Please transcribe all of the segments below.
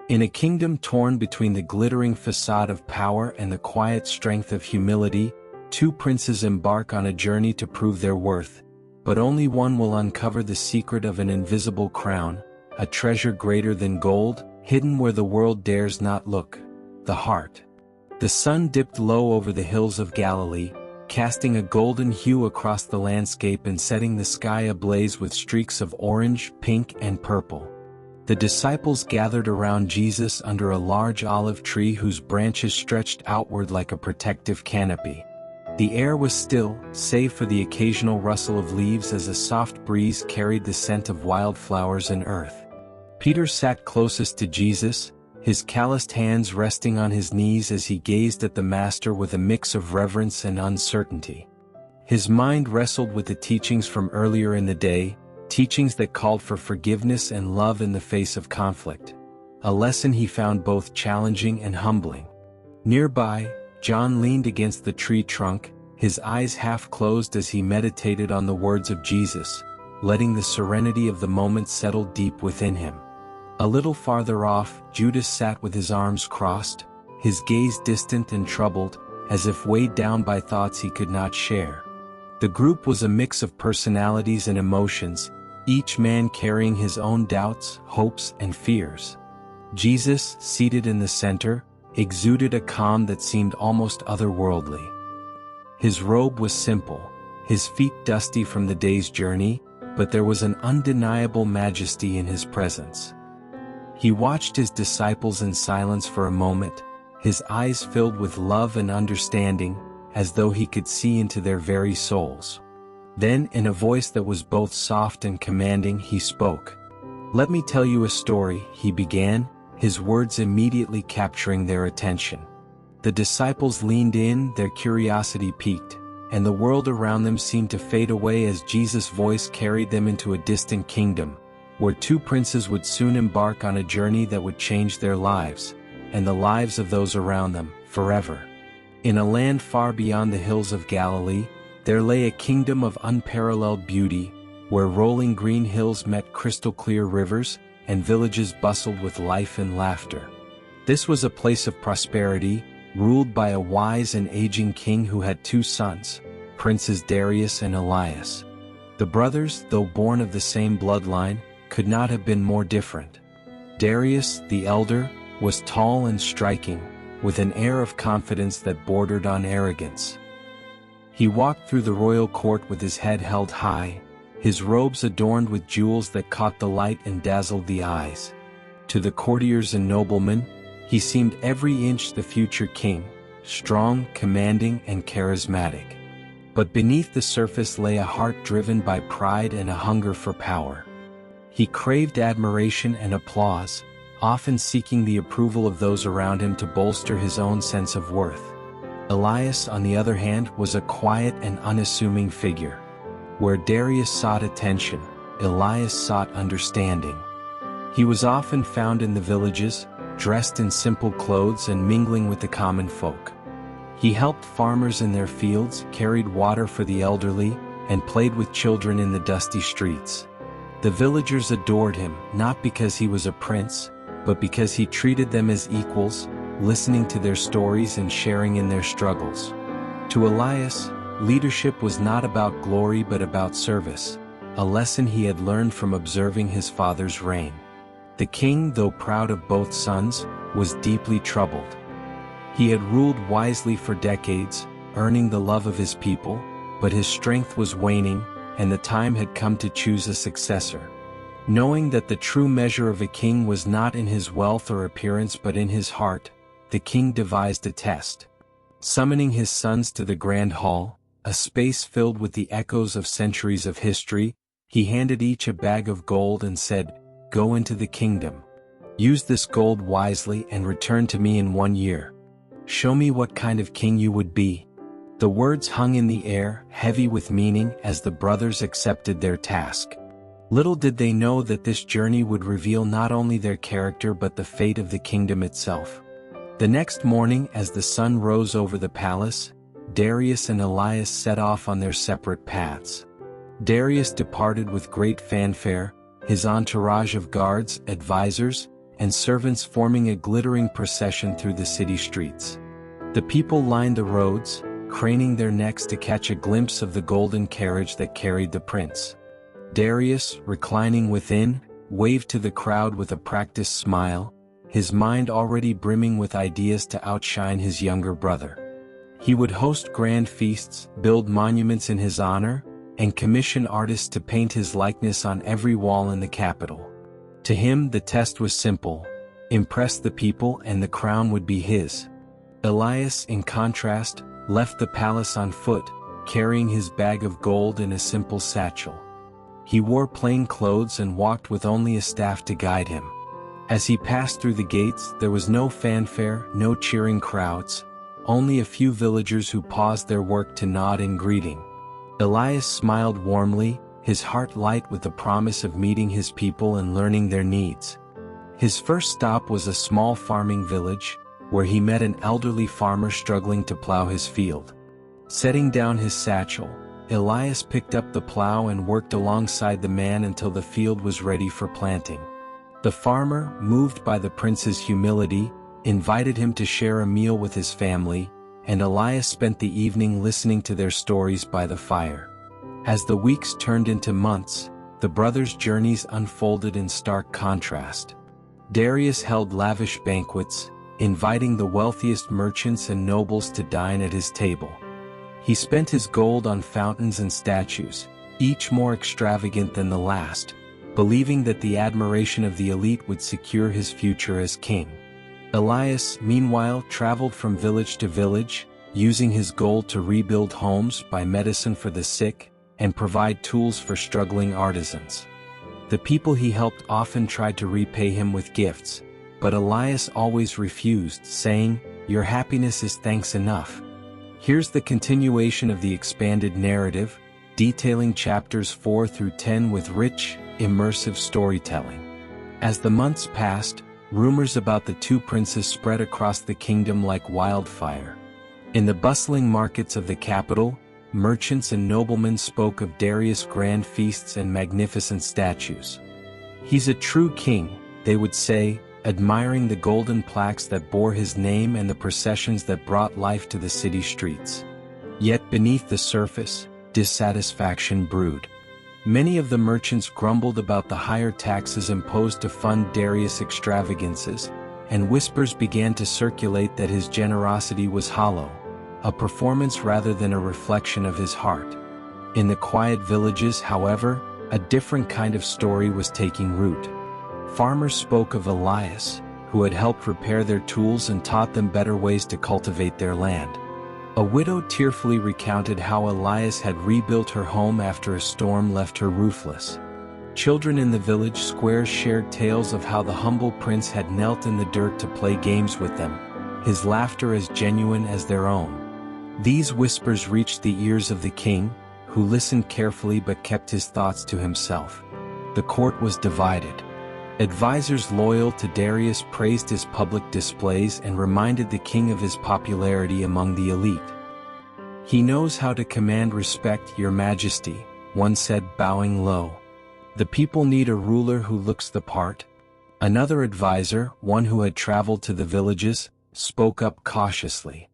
In a kingdom torn between the glittering facade of power and the quiet strength of humility, two princes embark on a journey to prove their worth, but only one will uncover the secret of an invisible crown, a treasure greater than gold, hidden where the world dares not look: the heart. The sun dipped low over the hills of Galilee, casting a golden hue across the landscape and setting the sky ablaze with streaks of orange, pink, and purple. The disciples gathered around Jesus under a large olive tree whose branches stretched outward like a protective canopy. The air was still, save for the occasional rustle of leaves as a soft breeze carried the scent of wildflowers and earth. Peter sat closest to Jesus, his calloused hands resting on his knees as he gazed at the Master with a mix of reverence and uncertainty. His mind wrestled with the teachings from earlier in the day, teachings that called for forgiveness and love in the face of conflict. A lesson he found both challenging and humbling. Nearby, John leaned against the tree trunk, his eyes half closed as he meditated on the words of Jesus, letting the serenity of the moment settle deep within him. A little farther off, Judas sat with his arms crossed, his gaze distant and troubled, as if weighed down by thoughts he could not share. The group was a mix of personalities and emotions, each man carrying his own doubts, hopes, and fears. Jesus, seated in the center, exuded a calm that seemed almost otherworldly. His robe was simple, his feet dusty from the day's journey, but there was an undeniable majesty in his presence. He watched his disciples in silence for a moment, his eyes filled with love and understanding, as though he could see into their very souls. Then, in a voice that was both soft and commanding, he spoke. "Let me tell you a story," he began, his words immediately capturing their attention. The disciples leaned in, their curiosity piqued, and the world around them seemed to fade away as Jesus' voice carried them into a distant kingdom, where two princes would soon embark on a journey that would change their lives, and the lives of those around them, forever. In a land far beyond the hills of Galilee, there lay a kingdom of unparalleled beauty, where rolling green hills met crystal-clear rivers, and villages bustled with life and laughter. This was a place of prosperity, ruled by a wise and aging king who had two sons, Princes Darius and Elias. The brothers, though born of the same bloodline, could not have been more different. Darius, the elder, was tall and striking, with an air of confidence that bordered on arrogance. He walked through the royal court with his head held high, his robes adorned with jewels that caught the light and dazzled the eyes. To the courtiers and noblemen, he seemed every inch the future king, strong, commanding, and charismatic. But beneath the surface lay a heart driven by pride and a hunger for power. He craved admiration and applause, often seeking the approval of those around him to bolster his own sense of worth. Elias, on the other hand, was a quiet and unassuming figure. Where Darius sought attention, Elias sought understanding. He was often found in the villages, dressed in simple clothes and mingling with the common folk. He helped farmers in their fields, carried water for the elderly, and played with children in the dusty streets. The villagers adored him, not because he was a prince, but because he treated them as equals, listening to their stories and sharing in their struggles. To Elias, leadership was not about glory but about service, a lesson he had learned from observing his father's reign. The king, though proud of both sons, was deeply troubled. He had ruled wisely for decades, earning the love of his people, but his strength was waning, and the time had come to choose a successor. Knowing that the true measure of a king was not in his wealth or appearance but in his heart, the king devised a test. Summoning his sons to the grand hall, a space filled with the echoes of centuries of history, he handed each a bag of gold and said, "Go into the kingdom. Use this gold wisely and return to me in 1 year. Show me what kind of king you would be." The words hung in the air, heavy with meaning, as the brothers accepted their task. Little did they know that this journey would reveal not only their character but the fate of the kingdom itself. The next morning, as the sun rose over the palace, Darius and Elias set off on their separate paths. Darius departed with great fanfare, his entourage of guards, advisors, and servants forming a glittering procession through the city streets. The people lined the roads, craning their necks to catch a glimpse of the golden carriage that carried the prince. Darius, reclining within, waved to the crowd with a practiced smile, his mind already brimming with ideas to outshine his younger brother. He would host grand feasts, build monuments in his honor, and commission artists to paint his likeness on every wall in the capital. To him the test was simple: impress the people and the crown would be his. Elias, in contrast, left the palace on foot, carrying his bag of gold in a simple satchel. He wore plain clothes and walked with only a staff to guide him. As he passed through the gates, there was no fanfare, no cheering crowds, only a few villagers who paused their work to nod in greeting. Elias smiled warmly, his heart light with the promise of meeting his people and learning their needs. His first stop was a small farming village, where he met an elderly farmer struggling to plow his field. Setting down his satchel, Elias picked up the plow and worked alongside the man until the field was ready for planting. The farmer, moved by the prince's humility, invited him to share a meal with his family, and Elias spent the evening listening to their stories by the fire. As the weeks turned into months, the brothers' journeys unfolded in stark contrast. Darius held lavish banquets, inviting the wealthiest merchants and nobles to dine at his table. He spent his gold on fountains and statues, each more extravagant than the last, believing that the admiration of the elite would secure his future as king. Elias, meanwhile, traveled from village to village, using his gold to rebuild homes, buy medicine for the sick, and provide tools for struggling artisans. The people he helped often tried to repay him with gifts, but Elias always refused, saying, "Your happiness is thanks enough." Here's the continuation of the expanded narrative, detailing chapters 4 through 10 with rich, immersive storytelling. As the months passed, rumors about the two princes spread across the kingdom like wildfire. In the bustling markets of the capital, merchants and noblemen spoke of Darius' grand feasts and magnificent statues. "He's a true king," they would say, admiring the golden plaques that bore his name and the processions that brought life to the city streets. Yet beneath the surface, dissatisfaction brewed. Many of the merchants grumbled about the higher taxes imposed to fund Darius' extravagances, and whispers began to circulate that his generosity was hollow, a performance rather than a reflection of his heart. In the quiet villages, however, a different kind of story was taking root. Farmers spoke of Elias, who had helped repair their tools and taught them better ways to cultivate their land. A widow tearfully recounted how Elias had rebuilt her home after a storm left her roofless. Children in the village squares shared tales of how the humble prince had knelt in the dirt to play games with them, his laughter as genuine as their own. These whispers reached the ears of the king, who listened carefully but kept his thoughts to himself. The court was divided. Advisors loyal to Darius praised his public displays and reminded the king of his popularity among the elite. "He knows how to command respect, Your Majesty," one said, bowing low. "The people need a ruler who looks the part." Another advisor, one who had traveled to the villages, spoke up cautiously.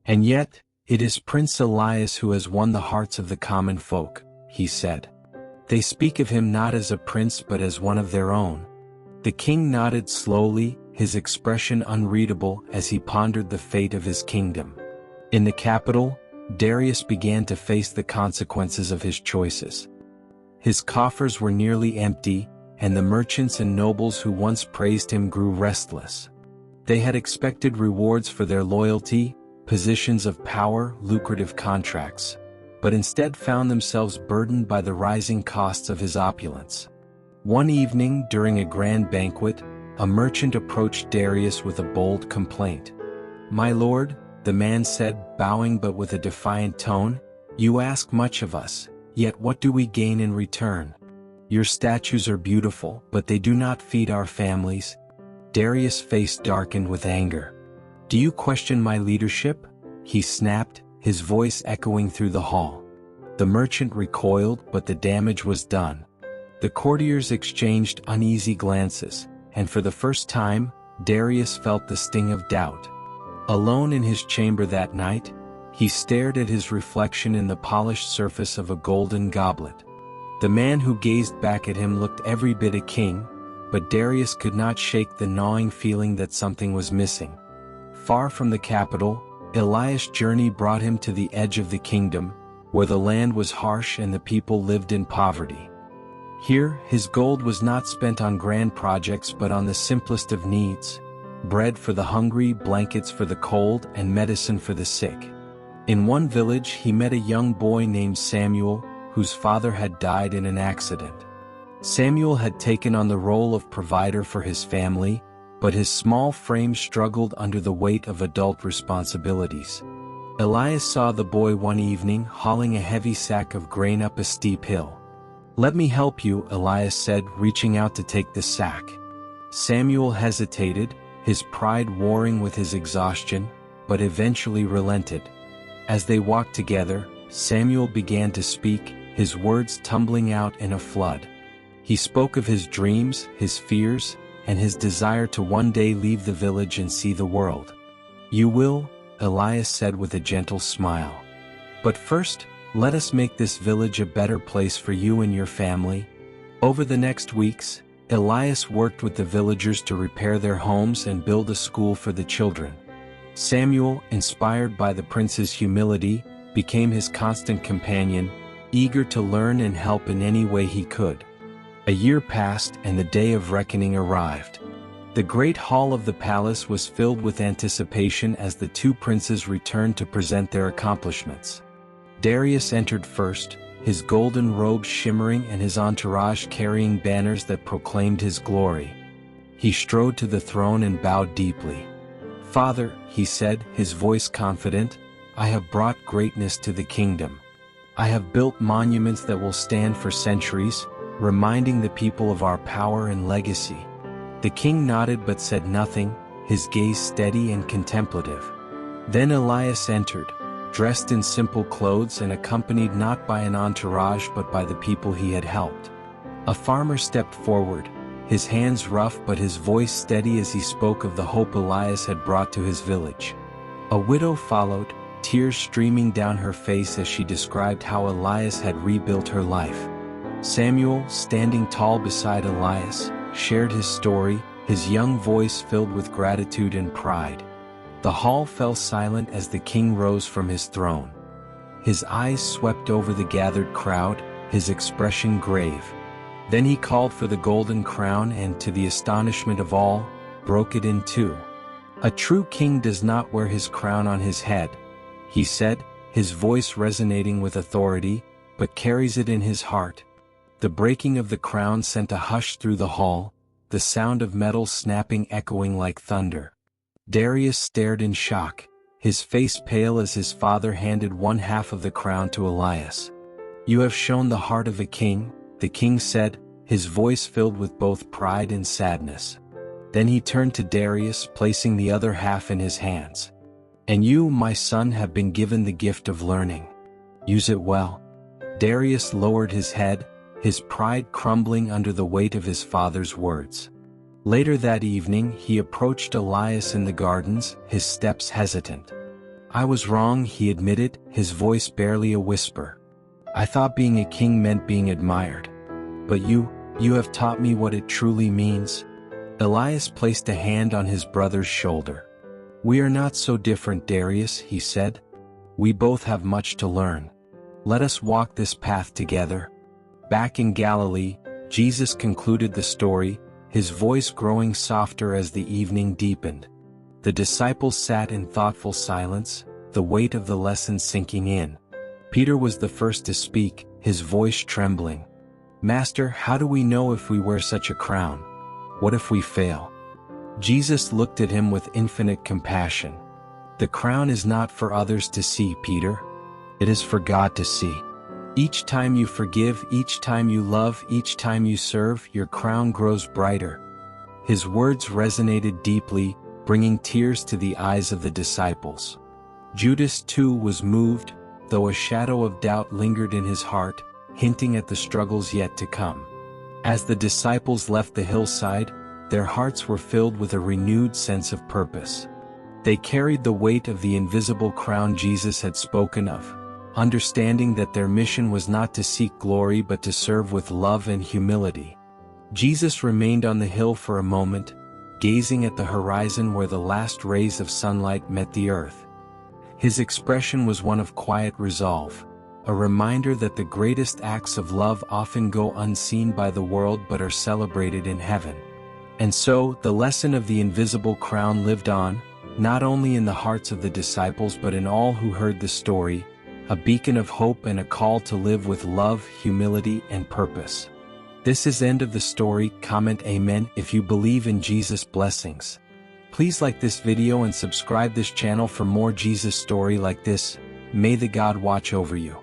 "And yet, it is Prince Elias who has won the hearts of the common folk," he said. "They speak of him not as a prince but as one of their own." The king nodded slowly, his expression unreadable as he pondered the fate of his kingdom. In the capital, Darius began to face the consequences of his choices. His coffers were nearly empty, and the merchants and nobles who once praised him grew restless. They had expected rewards for their loyalty, positions of power, lucrative contracts, but instead found themselves burdened by the rising costs of his opulence. One evening during a grand banquet, a merchant approached Darius with a bold complaint. "My lord," the man said, bowing but with a defiant tone, "you ask much of us, yet what do we gain in return? Your statues are beautiful, but they do not feed our families." Darius' face darkened with anger. "Do you question my leadership?" he snapped, his voice echoing through the hall. The merchant recoiled, but the damage was done. The courtiers exchanged uneasy glances, and for the first time, Darius felt the sting of doubt. Alone in his chamber that night, he stared at his reflection in the polished surface of a golden goblet. The man who gazed back at him looked every bit a king, but Darius could not shake the gnawing feeling that something was missing. Far from the capital, Elias' journey brought him to the edge of the kingdom, where the land was harsh and the people lived in poverty. Here, his gold was not spent on grand projects but on the simplest of needs: bread for the hungry, blankets for the cold, and medicine for the sick. In one village he met a young boy named Samuel, whose father had died in an accident. Samuel had taken on the role of provider for his family, but his small frame struggled under the weight of adult responsibilities. Elias saw the boy one evening hauling a heavy sack of grain up a steep hill. "Let me help you," Elias said, reaching out to take the sack. Samuel hesitated, his pride warring with his exhaustion, but eventually relented. As they walked together, Samuel began to speak, his words tumbling out in a flood. He spoke of his dreams, his fears, and his desire to one day leave the village and see the world. "You will," Elias said with a gentle smile. "But first, let us make this village a better place for you and your family." Over the next weeks, Elias worked with the villagers to repair their homes and build a school for the children. Samuel, inspired by the prince's humility, became his constant companion, eager to learn and help in any way he could. A year passed and the day of reckoning arrived. The great hall of the palace was filled with anticipation as the two princes returned to present their accomplishments. Darius entered first, his golden robe shimmering and his entourage carrying banners that proclaimed his glory. He strode to the throne and bowed deeply. "Father," he said, his voice confident, "I have brought greatness to the kingdom. I have built monuments that will stand for centuries, reminding the people of our power and legacy." The king nodded but said nothing, his gaze steady and contemplative. Then Elias entered, dressed in simple clothes and accompanied not by an entourage but by the people he had helped. A farmer stepped forward, his hands rough but his voice steady as he spoke of the hope Elias had brought to his village. A widow followed, tears streaming down her face as she described how Elias had rebuilt her life. Samuel, standing tall beside Elias, shared his story, his young voice filled with gratitude and pride. The hall fell silent as the king rose from his throne. His eyes swept over the gathered crowd, his expression grave. Then he called for the golden crown and, to the astonishment of all, broke it in two. "A true king does not wear his crown on his head," he said, his voice resonating with authority, "but carries it in his heart." The breaking of the crown sent a hush through the hall, the sound of metal snapping echoing like thunder. Darius stared in shock, his face pale as his father handed one half of the crown to Elias. "You have shown the heart of a king," the king said, his voice filled with both pride and sadness. Then he turned to Darius, placing the other half in his hands. "And you, my son, have been given the gift of learning. Use it well." Darius lowered his head, his pride crumbling under the weight of his father's words. Later that evening he approached Elias in the gardens, his steps hesitant. "I was wrong," he admitted, his voice barely a whisper. "I thought being a king meant being admired. But you have taught me what it truly means." Elias placed a hand on his brother's shoulder. "We are not so different, Darius," he said. "We both have much to learn. Let us walk this path together." Back in Galilee, Jesus concluded the story, his voice growing softer as the evening deepened. The disciples sat in thoughtful silence, the weight of the lesson sinking in. Peter was the first to speak, his voice trembling. "Master, how do we know if we wear such a crown? What if we fail?" Jesus looked at him with infinite compassion. "The crown is not for others to see, Peter. It is for God to see. Each time you forgive, each time you love, each time you serve, your crown grows brighter." His words resonated deeply, bringing tears to the eyes of the disciples. Judas too was moved, though a shadow of doubt lingered in his heart, hinting at the struggles yet to come. As the disciples left the hillside, their hearts were filled with a renewed sense of purpose. They carried the weight of the invisible crown Jesus had spoken of, understanding that their mission was not to seek glory but to serve with love and humility. Jesus remained on the hill for a moment, gazing at the horizon where the last rays of sunlight met the earth. His expression was one of quiet resolve, a reminder that the greatest acts of love often go unseen by the world but are celebrated in heaven. And so, the lesson of the invisible crown lived on, not only in the hearts of the disciples but in all who heard the story, a beacon of hope and a call to live with love, humility, and purpose. This is end of the story. Comment Amen if you believe in Jesus' blessings. Please like this video and subscribe this channel for more Jesus story like this. May the God watch over you.